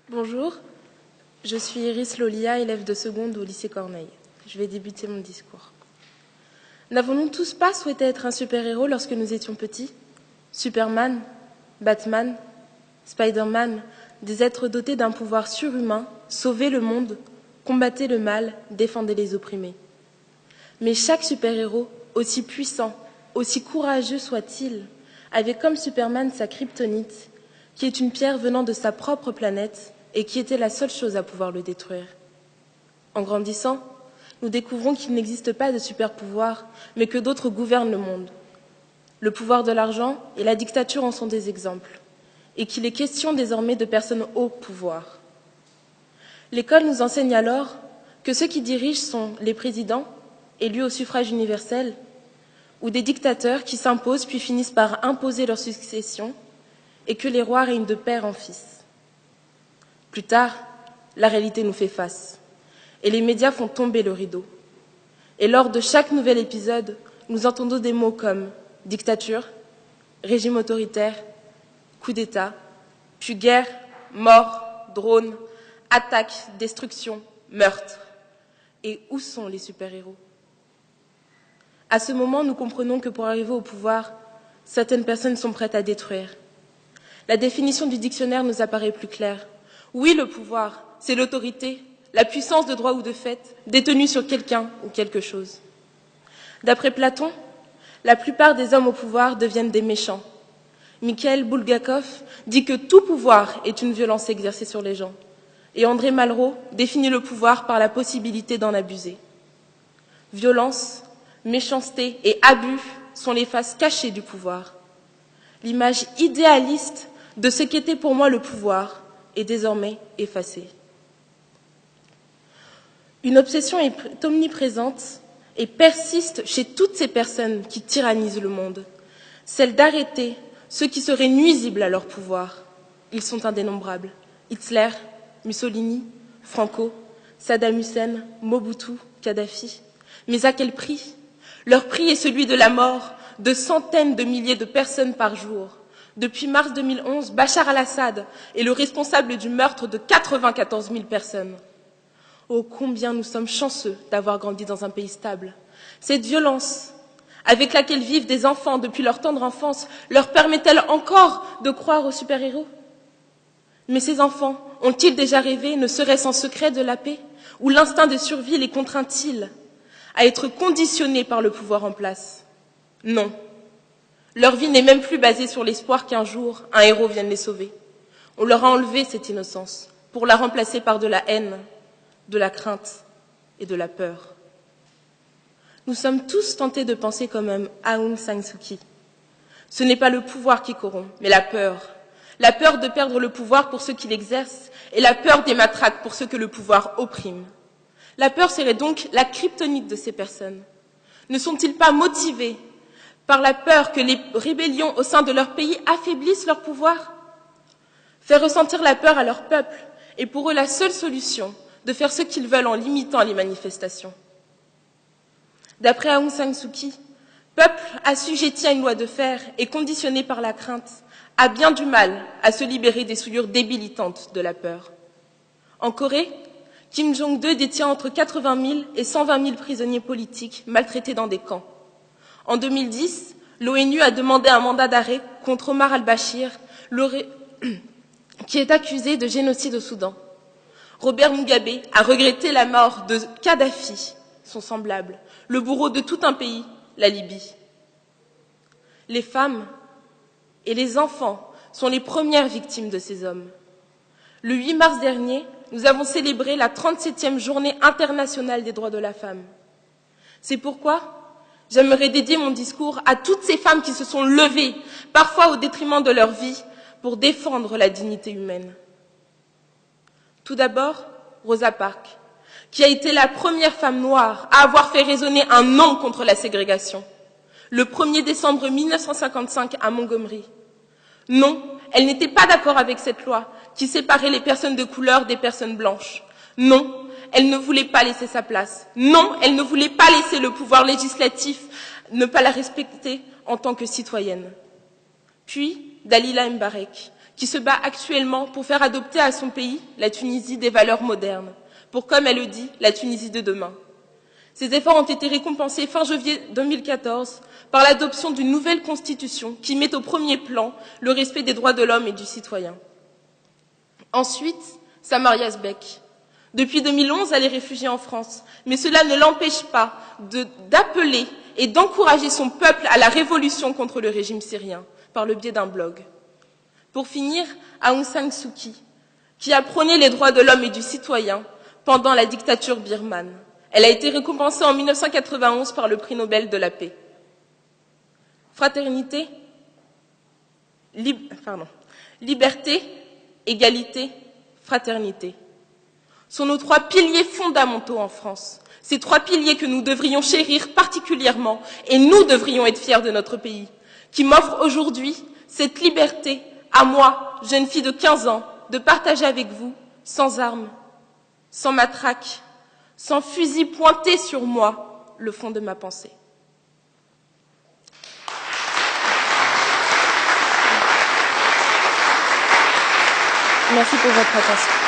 Bonjour, je suis Iris Lolia, élève de seconde au lycée Corneille. Je vais débuter mon discours. N'avons-nous tous pas souhaité être un super-héros lorsque nous étions petits? Superman, Batman, Spider-Man, des êtres dotés d'un pouvoir surhumain, sauvaient le monde, combattaient le mal, défendaient les opprimés. Mais chaque super-héros, aussi puissant, aussi courageux soit-il, avait comme Superman sa kryptonite, qui est une pierre venant de sa propre planète et qui était la seule chose à pouvoir le détruire. En grandissant, nous découvrons qu'il n'existe pas de super-pouvoir, mais que d'autres gouvernent le monde. Le pouvoir de l'argent et la dictature en sont des exemples, et qu'il est question désormais de personnes au pouvoir. L'école nous enseigne alors que ceux qui dirigent sont les présidents, élus au suffrage universel, ou des dictateurs qui s'imposent puis finissent par imposer leur succession, et que les rois règnent de père en fils. Plus tard, la réalité nous fait face, et les médias font tomber le rideau. Et lors de chaque nouvel épisode, nous entendons des mots comme dictature, régime autoritaire, coup d'État, puis guerre, mort, drone, attaque, destruction, meurtre. Et où sont les super-héros? À ce moment, nous comprenons que pour arriver au pouvoir, certaines personnes sont prêtes à détruire. La définition du dictionnaire nous apparaît plus claire. Oui, le pouvoir, c'est l'autorité, la puissance de droit ou de fait, détenue sur quelqu'un ou quelque chose. D'après Platon, la plupart des hommes au pouvoir deviennent des méchants. Mikhail Bulgakov dit que tout pouvoir est une violence exercée sur les gens. Et André Malraux définit le pouvoir par la possibilité d'en abuser. Violence, méchanceté et abus sont les faces cachées du pouvoir. L'image idéaliste de ce qu'était pour moi le pouvoir est désormais effacée. Une obsession est omniprésente et persiste chez toutes ces personnes qui tyrannisent le monde, celle d'arrêter ceux qui seraient nuisibles à leur pouvoir. Ils sont indénombrables. Hitler, Mussolini, Franco, Saddam Hussein, Mobutu, Kadhafi. Mais à quel prix? Leur prix est celui de la mort de centaines de milliers de personnes par jour. Depuis mars 2011, Bachar al-Assad est le responsable du meurtre de 94 000 personnes. Oh, combien nous sommes chanceux d'avoir grandi dans un pays stable. Cette violence avec laquelle vivent des enfants depuis leur tendre enfance leur permet-elle encore de croire aux super-héros? Mais ces enfants ont-ils déjà rêvé, ne serait-ce en secret, de la paix? Ou l'instinct de survie les contraint-il à être conditionnés par le pouvoir en place? Non. Leur vie n'est même plus basée sur l'espoir qu'un jour, un héros vienne les sauver. On leur a enlevé cette innocence pour la remplacer par de la haine, de la crainte et de la peur. Nous sommes tous tentés de penser comme Aung San Suu Kyi. Ce n'est pas le pouvoir qui corrompt, mais la peur. La peur de perdre le pouvoir pour ceux qui l'exercent et la peur des matraques pour ceux que le pouvoir opprime. La peur serait donc la kryptonite de ces personnes. Ne sont-ils pas motivés par la peur que les rébellions au sein de leur pays affaiblissent leur pouvoir? Faire ressentir la peur à leur peuple est pour eux la seule solution de faire ce qu'ils veulent en limitant les manifestations. D'après Aung San Suu Kyi, peuple assujetti à une loi de fer et conditionné par la crainte a bien du mal à se libérer des souillures débilitantes de la peur. En Corée, Kim Jong-il détient entre 80 000 et 120 000 prisonniers politiques maltraités dans des camps. En 2010, l'ONU a demandé un mandat d'arrêt contre Omar al-Bashir, qui est accusé de génocide au Soudan. Robert Mugabe a regretté la mort de Kadhafi, son semblable, le bourreau de tout un pays, la Libye. Les femmes et les enfants sont les premières victimes de ces hommes. Le 8 mars dernier, nous avons célébré la 37e journée internationale des droits de la femme. C'est pourquoi j'aimerais dédier mon discours à toutes ces femmes qui se sont levées, parfois au détriment de leur vie, pour défendre la dignité humaine. Tout d'abord, Rosa Parks, qui a été la première femme noire à avoir fait résonner un non contre la ségrégation, le 1er décembre 1955 à Montgomery. Non, elle n'était pas d'accord avec cette loi qui séparait les personnes de couleur des personnes blanches. Non, elle ne voulait pas laisser sa place. Non, elle ne voulait pas laisser le pouvoir législatif ne pas la respecter en tant que citoyenne. Puis, Dalila Mbarek, qui se bat actuellement pour faire adopter à son pays, la Tunisie, des valeurs modernes, pour, comme elle le dit, la Tunisie de demain. Ces efforts ont été récompensés fin janvier 2014 par l'adoption d'une nouvelle constitution qui met au premier plan le respect des droits de l'homme et du citoyen. Ensuite, Samaria Sbeck. Depuis 2011, elle est réfugiée en France, mais cela ne l'empêche pas d'appeler et d'encourager son peuple à la révolution contre le régime syrien, par le biais d'un blog. Pour finir, Aung San Suu Kyi, qui a prôné les droits de l'homme et du citoyen pendant la dictature birmane. Elle a été récompensée en 1991 par le prix Nobel de la paix. Fraternité, liberté, égalité, fraternité sont nos trois piliers fondamentaux en France. Ces trois piliers que nous devrions chérir particulièrement et nous devrions être fiers de notre pays, qui m'offre aujourd'hui cette liberté, à moi, jeune fille de 15 ans, de partager avec vous, sans armes, sans matraque, sans fusil pointé sur moi, le fond de ma pensée. Merci pour votre attention.